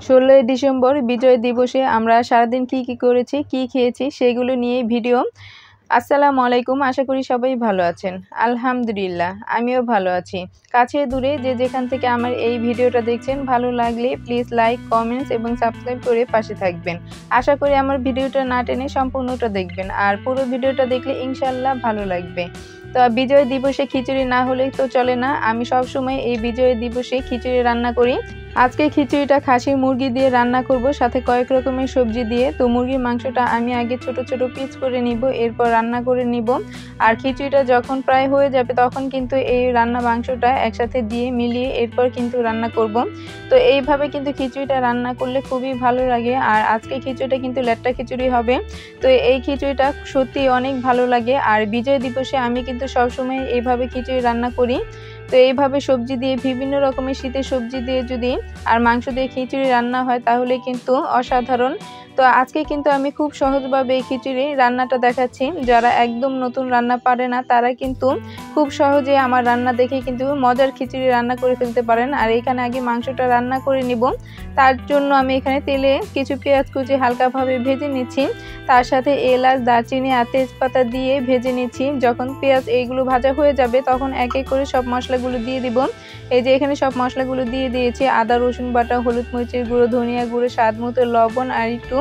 16ই December বিজয় দিবসে আমরা সারাদিন কি করেছি, কি খেয়েছি সেগুলো নিয়েই ভিডিও। আসসালামু আলাইকুম, আশা করি সবাই ভালো আছেন। আলহামদুলিল্লাহ আমিও ভালো আছি। কাছে দূরে যে যেখান থেকে আমার এই ভিডিওটা দেখছেন, ভালো লাগলে প্লিজ লাইক, কমেন্টস এবং সাবস্ক্রাইব করে পাশে থাকবেন। আশা করি আমার ভিডিওটা না টেনে সম্পূর্ণটা দেখবেন, আর পুরো ভিডিওটা দেখলে ইনশাআল্লাহ ভালো লাগবে। তো বিজয় দিবসে খিচুড়ি না হলে তো চলে না। আমি সবসময় এই বিজয় দিবসে খিচুড়ি রান্না করি। আজকে খিচুড়িটা খাসির মুরগি দিয়ে রান্না করব, সাথে কয়েক রকমের সবজি দিয়ে। তো মুরগির মাংসটা আমি আগে ছোট ছোট পিস করে নিব, এরপর রান্না করে নিব। আর খিচুড়িটা যখন প্রায় হয়ে যাবে তখন কিন্তু এই রান্না মাংসটা একসাথে দিয়ে মিলিয়ে এরপর কিন্তু রান্না করব। তো এইভাবে কিন্তু খিচুড়িটা রান্না করলে খুবই ভালো লাগে। আর আজকে খিচুড়িটা কিন্তু লেট্টা খিচুড়ি হবে। তো এই খিচুড়িটা সত্যি অনেক ভালো লাগে। আর বিজয় দিবসে আমি কিন্তু সবসময় এইভাবে খিচুড়ি রান্না করি। তো এইভাবে সবজি দিয়ে, বিভিন্ন রকমের শীতের সবজি দিয়ে যদি আর মাংস দিয়ে খিচুড়ি রান্না হয় তাহলে কিন্তু অসাধারণ। তো আজকে কিন্তু আমি খুব সহজভাবে এই খিচুড়ি রান্নাটা দেখাচ্ছি। যারা একদম নতুন রান্না পারে না তারা কিন্তু খুব সহজে আমার রান্না দেখে কিন্তু মজার খিচুড়ি রান্না করে ফেলতে পারেন। আর এখানে আগে মাংসটা রান্না করে নিব। তার জন্য আমি এখানে তেলে কিছু পেঁয়াজ কুচি হালকাভাবে ভেজে নিচ্ছি। তার সাথে এলাচ, দারচিনি আর তেজপাতা দিয়ে ভেজে নিচ্ছি। যখন পেঁয়াজ এইগুলো ভাজা হয়ে যাবে তখন এক এক করে সব মশলাগুলো দিয়ে দিব। এই যে এখানে সব মশলাগুলো দিয়ে দিয়েছি। আদা রসুন বাটা, হলুদ মরিচের গুঁড়ো, ধনিয়া গুঁড়ো, স্বাদ মতো লবণ আর একটু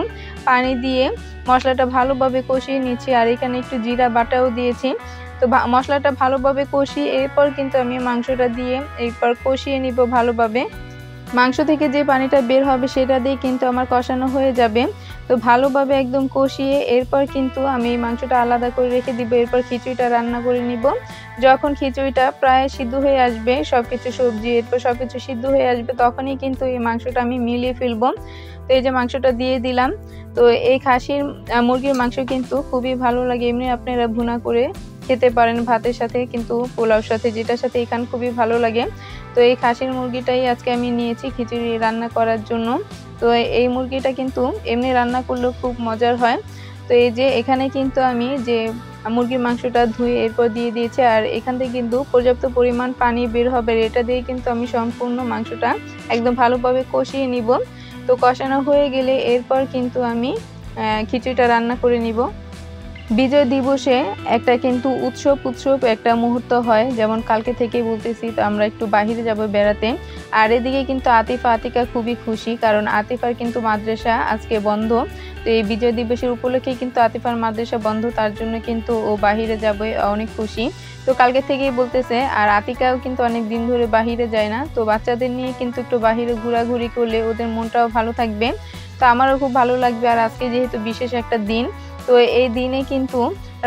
পানি দিয়ে মশলাটা ভালোভাবে কষিয়ে নিচ্ছি। আর এখানে একটু জিরা বাটাও দিয়েছি। তো মশলাটা ভালোভাবে কষিয়ে এরপর কিন্তু আমি মাংসটা দিয়ে এরপর কষিয়ে নিব ভালোভাবে। মাংস থেকে যে পানিটা বের হবে সেটা দিয়ে কিন্তু আমার কষানো হয়ে যাবে। তো ভালোভাবে একদম কষিয়ে এরপর কিন্তু আমি মাংসটা আলাদা করে রেখে দিব। এরপর খিচুড়িটা রান্না করে নিব। যখন খিচুড়িটা প্রায় সিদ্ধ হয়ে আসবে, সবকিছু সবজি এরপর সবকিছু সিদ্ধ হয়ে আসবে, তখনই কিন্তু এই মাংসটা আমি মিলিয়ে ফেলবো। তো এই যে মাংসটা দিয়ে দিলাম। তো এই খাসির মুরগির মাংস কিন্তু খুবই ভালো লাগে। এমনি আপনারা ভুনা করে খেতে পারেন ভাতের সাথে, কিন্তু পোলাওর সাথে, যেটার সাথে এখানে খুবই ভালো লাগে। তো এই খাসির মুরগিটাই আজকে আমি নিয়েছি খিচুড়ি রান্না করার জন্য। তো এই মুরগিটা কিন্তু এমনি রান্না করলেও খুব মজার হয়। তো এই যে এখানে কিন্তু আমি যে মুরগির মাংসটা ধুয়ে এরপর দিয়ে দিয়েছি। আর এখান থেকে কিন্তু পর্যাপ্ত পরিমাণ পানি বের হবে। এটা দিয়ে কিন্তু আমি সম্পূর্ণ মাংসটা একদম ভালোভাবে কষিয়ে নিব। তো কষানো হয়ে গেলে এরপর কিন্তু আমি খিচুড়িটা রান্না করে নিব। বিজয় দিবসে একটা কিন্তু উৎসব একটা মুহূর্ত হয়। যেমন কালকে থেকেই বলতেছি, তো আমরা একটু বাহিরে যাব বেড়াতে। আর এদিকে কিন্তু আতিকা খুবই খুশি, কারণ আতিফার কিন্তু মাদ্রাসা আজকে বন্ধ। তো এই বিজয় দিবসের উপলক্ষে কিন্তু আতিফার মাদ্রাসা বন্ধ, তার জন্য কিন্তু ও বাহিরে যাবে, অনেক খুশি। তো কালকে থেকেই বলতেছে। আর আতিকাও কিন্তু অনেক দিন ধরে বাহিরে যায় না। তো বাচ্চাদের নিয়ে কিন্তু একটু বাহিরে ঘোরাঘুরি করলে ওদের মনটাও ভালো থাকবে। তো আমারও খুব ভালো লাগবে। আর আজকে যেহেতু বিশেষ একটা দিন, তো এই দিনে কিন্তু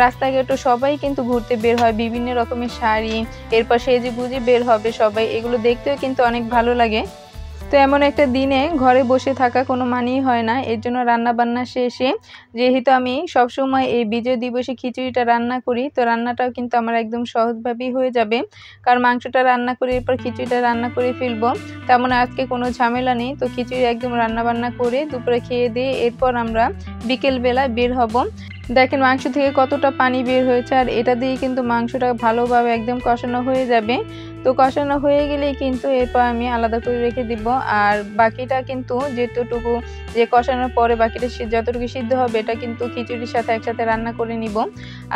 রাস্তাঘাটে সবাই কিন্তু ঘুরতে বের হয়, বিভিন্ন রকমের শাড়ি এরপর সেজে গুজে বের হবে সবাই। এগুলো দেখতেও কিন্তু অনেক ভালো লাগে। তো এমন একটা দিনে ঘরে বসে থাকা কোনো মানেই হয় না। এর জন্য রান্না বান্না শেষে, যেহেতু আমি সবসময় এই বিজয় দিবসে খিচুড়িটা রান্না করি, তো রান্নাটাও কিন্তু আমার একদম সহজভাবেই হয়ে যাবে। কারণ মাংসটা রান্না করে এরপর খিচুড়িটা রান্না করে ফেলবো, তেমন আজকে কোনো ঝামেলা নেই। তো খিচুড়ি একদম রান্না বান্না করে দুপুরে খেয়ে দিয়ে এরপর আমরা বিকেলবেলা বের হব। দেখেন মাংস থেকে কতটা পানি বের হয়েছে। আর এটা দিয়ে কিন্তু মাংসটা ভালোভাবে একদম কষানো হয়ে যাবে। তো কষানো হয়ে গেলেই কিন্তু এরপর আমি আলাদা করে রেখে দিব। আর বাকিটা কিন্তু যেটুকু যে কষানোর পরে বাকিটা যতটুকু সিদ্ধ হবে এটা কিন্তু খিচুড়ির সাথে একসাথে রান্না করে নিব।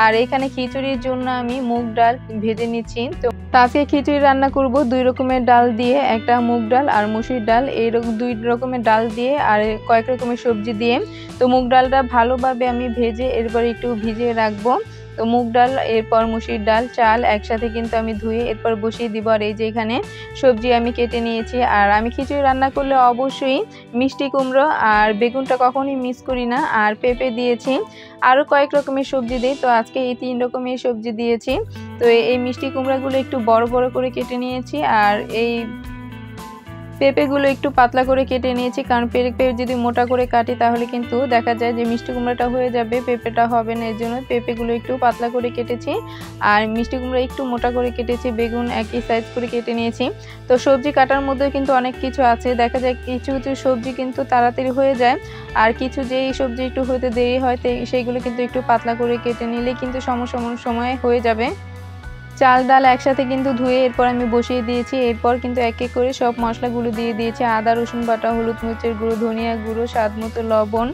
আর এখানে খিচুড়ির জন্য আমি মুগ ডাল ভেজে নিচ্ছি। তো আজকে খিচুড়ি রান্না করব 2 রকমের ডাল দিয়ে, একটা মুগ ডাল আর মসুর ডাল, এইরকম 2 রকমের ডাল দিয়ে আর কয়েক রকমের সবজি দিয়ে। তো মুগ ডালটা ভালোভাবে আমি ভেজে এরপর একটু ভিজিয়ে রাখবো। তো মুগ ডাল এরপর মসুর ডাল, চাল একসাথে কিন্তু আমি ধুয়ে এরপর বসিয়ে দিব। আর এই যে এখানে সবজি আমি কেটে নিয়েছি। আর আমি খিচুড়ি রান্না করলে অবশ্যই মিষ্টি কুমড়ো আর বেগুনটা কখনোই মিস করি না। আর পেঁপে দিয়েছি, আরও কয়েক রকমের সবজি দিই। তো আজকে এই 3 রকমের সবজি দিয়েছি। তো এই মিষ্টি কুমড়াগুলো একটু বড় বড় করে কেটে নিয়েছি। আর এই পেঁপেগুলো একটু পাতলা করে কেটে নিয়েছি, কারণ পেঁপে যদি মোটা করে কাটি তাহলে কিন্তু দেখা যায় যে মিষ্টি কুমড়াটা হয়ে যাবে, পেঁপেটা হবে না। এর জন্য পেঁপেগুলো একটু পাতলা করে কেটেছি। আর মিষ্টি কুমড়া একটু মোটা করে কেটেছি, বেগুন একই সাইজ করে কেটে নিয়েছি। তো সবজি কাটার মধ্যে কিন্তু অনেক কিছু আছে। দেখা যায় কিছু কিছু সবজি কিন্তু তাড়াতাড়ি হয়ে যায়, আর কিছু যেই সবজি একটু হতে দেরি হয় সেইগুলো কিন্তু একটু পাতলা করে কেটে নিলে কিন্তু সময় হয়ে যাবে। চাল ডাল একসাথে কিন্তু ধুয়ে এরপর আমি বসিয়ে দিয়েছি। এরপর কিন্তু এক এক করে সব মশলাগুলো দিয়ে দিয়েছি। আদা রসুন বাটা, হলুদ মরিচের গুঁড়ো, ধনিয়া গুঁড়ো, স্বাদ মতো লবণ,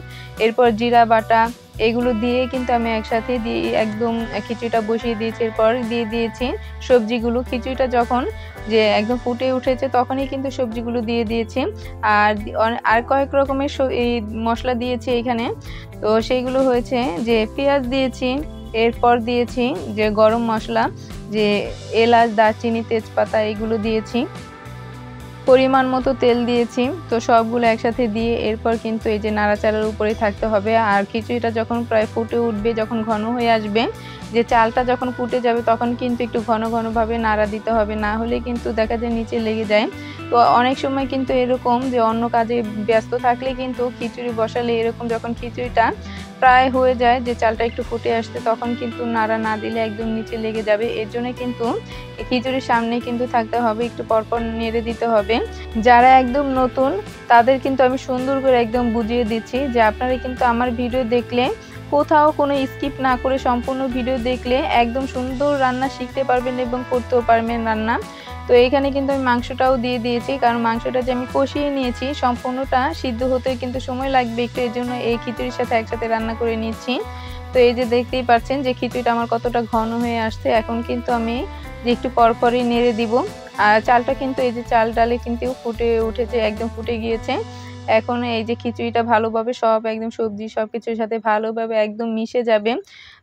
এরপর জিরা বাটা, এগুলো দিয়ে কিন্তু আমি একসাথে দিয়ে একদম খিচুড়িটা বসিয়ে দিয়েছি। এরপর দিয়ে দিয়েছি সবজিগুলো। খিচুড়িটা যখন যে একদম ফুটে উঠেছে তখনই কিন্তু সবজিগুলো দিয়ে দিয়েছি। আর কয়েক রকমের এই মশলা দিয়েছি এখানে। তো সেইগুলো হয়েছে যে পেঁয়াজ দিয়েছি, এরপর দিয়েছি যে গরম মশলা, যে এলাচ, দারচিনি, তেজপাতা এগুলো দিয়েছি। পরিমাণ মতো তেল দিয়েছি। তো সবগুলো একসাথে দিয়ে এরপর কিন্তু এই যে নাড়াচাড়ার উপরেই থাকতে হবে। আর খিচুড়িটা যখন প্রায় ফুটে উঠবে, যখন ঘন হয়ে আসবে, যে চালটা যখন ফুটে যাবে তখন কিন্তু একটু ঘন ঘনভাবে নাড়া দিতে হবে, না হলে কিন্তু দেখা যায় নিচে লেগে যায়। তো অনেক সময় কিন্তু এরকম যে অন্য কাজে ব্যস্ত থাকলে কিন্তু খিচুড়ি বসালে এরকম যখন খিচুড়িটা প্রায় হয়ে যায়, যে চালটা একটু ফুটে আসছে, তখন কিন্তু নাড়া না দিলে একদম নিচে লেগে যাবে। এর জন্য কিন্তু খিচুড়ির সামনে কিন্তু থাকতে হবে, একটু পরপর নেড়ে দিতে হবে। যারা একদম নতুন তাদের কিন্তু আমি সুন্দর করে একদম বুঝিয়ে দিচ্ছি যে আপনারা কিন্তু আমার ভিডিও দেখলে কোথাও কোনো স্কিপ না করে সম্পূর্ণ ভিডিও দেখলে একদম সুন্দর রান্না শিখতে পারবেন এবং করতেও পারবেন রান্না। তো এখানে কিন্তু আমি মাংসটাও দিয়ে দিয়েছি, কারণ মাংসটা যে আমি কষিয়ে নিয়েছি সম্পূর্ণটা সিদ্ধ হতে কিন্তু সময় লাগবে একটু, এর জন্য এই খিচুড়ির সাথে একসাথে রান্না করে নিচ্ছি। তো এই যে দেখতেই পাচ্ছেন যে খিচুড়িটা আমার কতটা ঘন হয়ে আসছে। এখন কিন্তু আমি যে একটু পরপরই নেড়ে দিব। আর চালটা কিন্তু এই যে চাল ডালে কিন্তু ফুটে উঠেছে, একদম ফুটে গিয়েছে। এখন এই যে খিচুড়িটা ভালোভাবে সব একদম সবজি সবকিছুর সাথে ভালোভাবে একদম মিশে যাবে।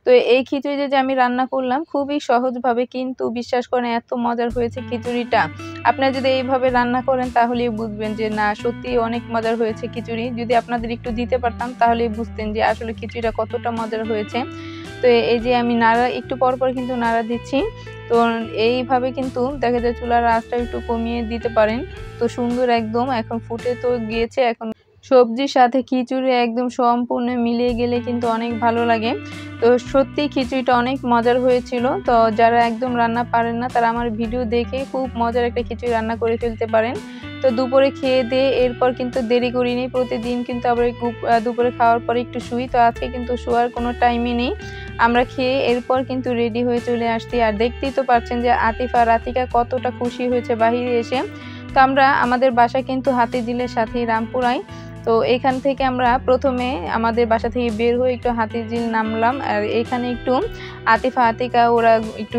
তো এই খিচুড়ি যে আমি রান্না করলাম খুবই সহজভাবে, কিন্তু বিশ্বাস করেন এত মজার হয়েছে খিচুড়িটা। আপনারা যদি এইভাবে রান্না করেন তাহলেই বুঝবেন যে না, সত্যি অনেক মজার হয়েছে খিচুড়ি। যদি আপনাদের একটু দিতে পারতাম তাহলেই বুঝতেন যে আসলে খিচুড়িটা কতটা মজার হয়েছে। তো এই যে আমি নাড়া একটু পর পর কিন্তু নাড়া দিচ্ছি। তো এইভাবে কিন্তু দেখা যায় চুলার আঁচটা একটু কমিয়ে দিতে পারেন। তো সুন্দর একদম এখন ফুটে তো গিয়েছে। এখন সবজির সাথে খিচুড়ি একদম সম্পূর্ণ মিলিয়ে গেলে কিন্তু অনেক ভালো লাগে। তো সত্যি খিচুড়িটা অনেক মজার হয়েছিল। তো যারা একদম রান্না পারেন না তারা আমার ভিডিও দেখে খুব মজার একটা খিচুড়ি রান্না করে ফেলতে পারেন। তো দুপুরে খেয়ে দিয়ে এরপর কিন্তু দেরি করিনি। প্রতিদিন কিন্তু আবার দুপুরে খাওয়ার পরে একটু শুই। তো আজকে কিন্তু শোয়ার কোনো টাইমই নেই। আমরা খেয়ে এরপর কিন্তু রেডি হয়ে চলে আসছি। আর দেখতেই তো পাচ্ছেন যে রাতিকা কতটা খুশি হয়েছে বাহিরে এসে। তো আমরা আমাদের বাসা কিন্তু হাতিঝিলের সাথেই রামপুরায়। তো এখান থেকে আমরা প্রথমে আমাদের বাসা থেকে বের হয়ে একটু হাতিঝিল নামলাম। আর এখানে একটু আতিকা ওরা একটু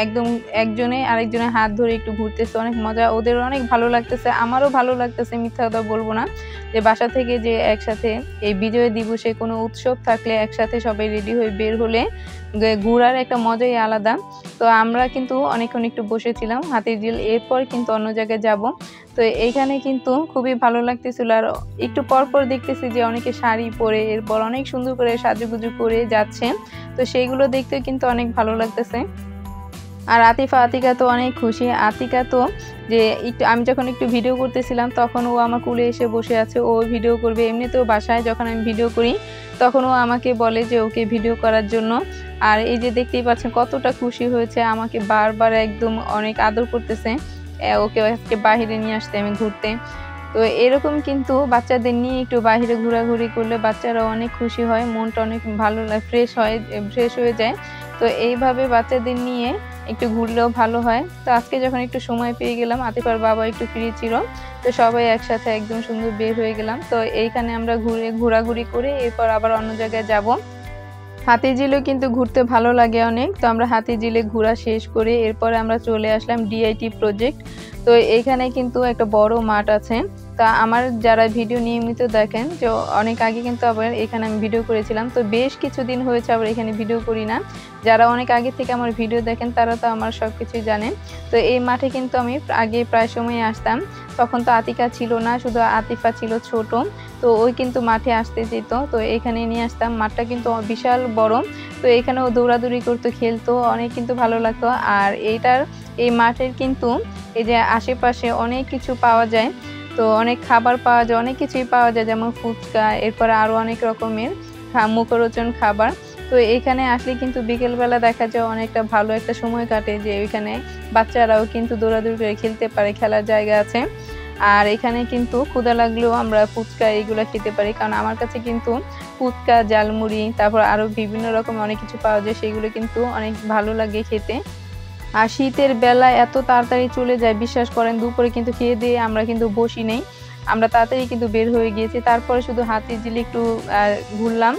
একদম একজনে আরেকজনের হাত ধরে একটু ঘুরতেছে, অনেক মজা, ওদের অনেক ভালো লাগতেছে, আমারও ভালো লাগতেছে, মিথ্যা কথা বলবো না। যে বাসা থেকে যে একসাথে এই বিজয় দিবসে কোনো উৎসব থাকলে একসাথে সবাই রেডি হয়ে বের হলে ঘোরার একটা মজাই আলাদা। তো আমরা কিন্তু অনেকক্ষণ একটু বসেছিলাম হাতিঝিল, এরপর কিন্তু অন্য জায়গায় যাব। তো এইখানে কিন্তু খুবই ভালো লাগতেছিল। আর একটু পরপর দেখতেছি যে অনেকে শাড়ি পরে এরপর অনেক সুন্দর করে সাজুগুজু করে যাচ্ছে। তো সেইগুলো দেখতে কিন্তু অনেক ভালো লাগতেছে। আর আতিকা তো অনেক খুশি। আতিকা তো যে একটু আমি যখন একটু ভিডিও করতেছিলাম তখন ও আমার কোলে এসে বসে আছে, ও ভিডিও করবে। এমনিতেও বাসায় যখন আমি ভিডিও করি তখন ও আমাকে বলে যে ওকে ভিডিও করার জন্য। আর এই যে দেখতেই পাচ্ছেন কতটা খুশি হয়েছে, আমাকে বারবার একদম অনেক আদর করতেছে। ওকে আজকে বাহিরে নিয়ে আসতে আমি ঘুরতে। তো এরকম কিন্তু বাচ্চাদের নিয়ে একটু বাহিরে ঘোরাঘুরি করলে বাচ্চারা অনেক খুশি হয়, মনটা অনেক ভালো লাগে, ফ্রেশ হয়ে যায়। তো এইভাবে বাচ্চাদের নিয়ে একটু ঘুরলেও ভালো হয়। তো আজকে যখন একটু সময় পেয়ে গেলাম, আতিফার বাবা একটু ফ্রি ছিল, তো সবাই একসাথে একদম সুন্দর বের হয়ে গেলাম। তো এইখানে আমরা ঘোরাঘুরি করে এরপর আবার অন্য জায়গায় যাব। হাতিঝিলেও কিন্তু ঘুরতে ভালো লাগে অনেক। তো আমরা হাতিঝিলে ঘোরা শেষ করে এরপরে আমরা চলে আসলাম ডিআইটি প্রজেক্ট। তো এইখানে কিন্তু একটা বড় মাঠ আছে। তা আমার যারা ভিডিও নিয়মিত দেখেন, যে অনেক আগে কিন্তু আবার এখানে আমি ভিডিও করেছিলাম। তো বেশ কিছুদিন হয়েছে আবার এখানে ভিডিও করি না। যারা অনেক আগে থেকে আমার ভিডিও দেখেন তারা তো আমার সব কিছুই জানেন। তো এই মাঠে কিন্তু আমি আগে প্রায় সময় আসতাম। তখন তো আতিকা ছিল না, শুধু আতিফা ছিল ছোট। তো ওই কিন্তু মাঠে আসতে যেত, তো এখানে নিয়ে আসতাম। মাঠটা কিন্তু বিশাল বড়। তো এখানেও দৌড়াদৌড়ি করতো, খেলতো, অনেক কিন্তু ভালো লাগতো। আর এই মাঠের কিন্তু এই যে আশেপাশে অনেক কিছু পাওয়া যায়। তো অনেক খাবার পাওয়া যায়, অনেক কিছুই পাওয়া যায়, যেমন ফুচকা, এরপরে আরও অনেক রকমের মুখরোচন খাবার। তো এখানে আসলে কিন্তু বিকেলবেলা দেখা যায় অনেকটা ভালো একটা সময় কাটে, যে ওইখানে বাচ্চারাও কিন্তু দৌড়াদৌড়ি করে খেলতে পারে, খেলার জায়গা আছে। আর এখানে কিন্তু ক্ষুধা লাগলেও আমরা ফুচকা এইগুলো খেতে পারি, কারণ আমার কাছে কিন্তু ফুচকা, জালমুড়ি, তারপর আরও বিভিন্ন রকম অনেক কিছু পাওয়া যায়, সেগুলো কিন্তু অনেক ভালো লাগে খেতে। আর শীতের বেলা এত তাড়াতাড়ি চলে যায়, বিশ্বাস করেন। দুপুরে কিন্তু খেয়ে দিয়ে আমরা কিন্তু বসি নেই, আমরা তাড়াতাড়ি কিন্তু বের হয়ে গিয়েছি। তারপরে শুধু হাতিরঝিলে একটু ঘুরলাম।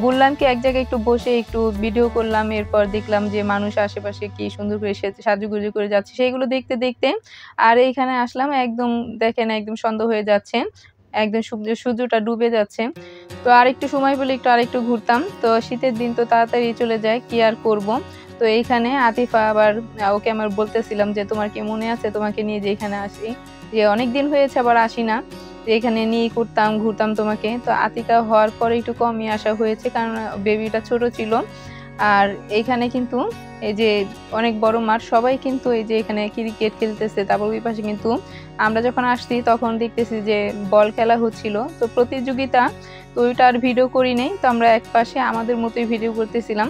ঘুরলাম কি, এক জায়গায় একটু বসে একটু ভিডিও করলাম। এরপর দেখলাম যে মানুষ আশেপাশে কি সুন্দর করে সাজুগুজু করে যাচ্ছে, সেইগুলো দেখতে দেখতে আর এইখানে আসলাম। একদম দেখেন, একদম সন্ধ্যা হয়ে যাচ্ছে, একদম সূর্যটা ডুবে যাচ্ছে। তো আরেকটু সময় পেলে একটু আরেকটু ঘুরতাম। তো শীতের দিন তো তাড়াতাড়ি চলে যায়, কি আর করব। তো এইখানে আতিফা আবার, ওকে আমার বলতেছিলাম যে তোমার কি মনে আছে তোমাকে নিয়ে যে এখানে আসি, যে অনেক দিন হয়েছে আবার আসি না, যে এখানে নিয়ে ঘুরতাম তোমাকে। তো আতিকা হওয়ার পরে একটু কমই আসা হয়েছে, কারণ বেবিটা ছোট ছিল। আর এইখানে কিন্তু এই যে অনেক বড় মাঠ, সবাই কিন্তু এই যে এখানে ক্রিকেট খেলতেছে। তারপর ওই পাশে কিন্তু আমরা যখন আসছি তখন দেখতেছি যে বল খেলা হচ্ছিল, তো প্রতিযোগিতা। তো ওইটা আর ভিডিও করি নাই, তো আমরা এক পাশে আমাদের মতোই ভিডিও করতেছিলাম।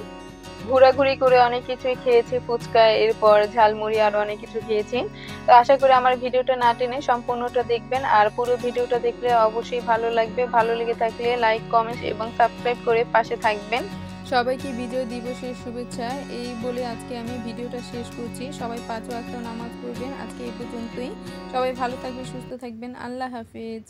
ঘোরাঘুরি করে অনেক কিছুই খেয়েছি, ফুচকা, এরপর ঝালমুড়ি, আরো অনেক কিছু খেয়েছি। তো আশা করি আমার ভিডিওটা না টেনে সম্পূর্ণটা দেখবেন, আর পুরো ভিডিওটা দেখলে অবশ্যই ভালো লাগবে। ভালো লেগে থাকলে লাইক, কমেন্ট এবং সাবস্ক্রাইব করে পাশে থাকবেন। সবাইকে বিজয় দিবসের শুভেচ্ছা এই বলে আজকে আমি ভিডিওটা শেষ করছি। সবাই 5 ওয়াক্ত নামাজ পড়বেন। আজকে এই পর্যন্তই। সবাই ভালো থাকবেন, সুস্থ থাকবেন। আল্লাহ হাফেজ।